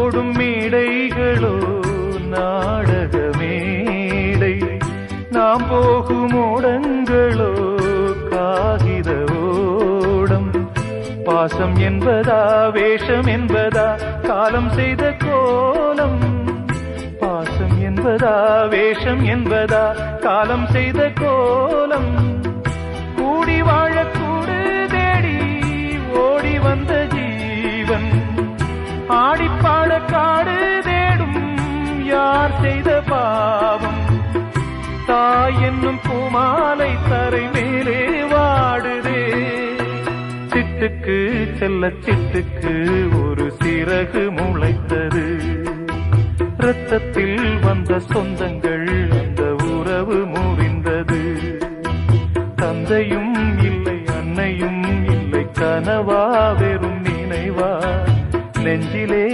ஓடும் மேடைகளோ நாடக மேடை, நாம் போகும் ஓடங்களோ காகித ஓடம். பாசம் என்பதா வேஷம் என்பதா காலம் செய்த கோலம், பாசம் என்பதா வேஷம் என்பதா காலம் செய்த கோலம். கூடி வாழக்கூடு தேடி ஓடி வந்த ஜீவன், ஆடிப்பாட காடு தேடும் யார் செய்த பாவம். தாய் என்னும் பூமாலை தரை மேலே வாடுதே, சிட்டுக்கு செல்ல சிட்டுக்கு ஒரு சிறகு முளைத்தது. இரத்தத்தில் வந்த சொந்தங்கள் அந்த உறவு முறிந்தது. தந்தையும் இல்லை அன்னையும் இல்லை, கனவா வெறும் நினைவா நெஞ்சிலே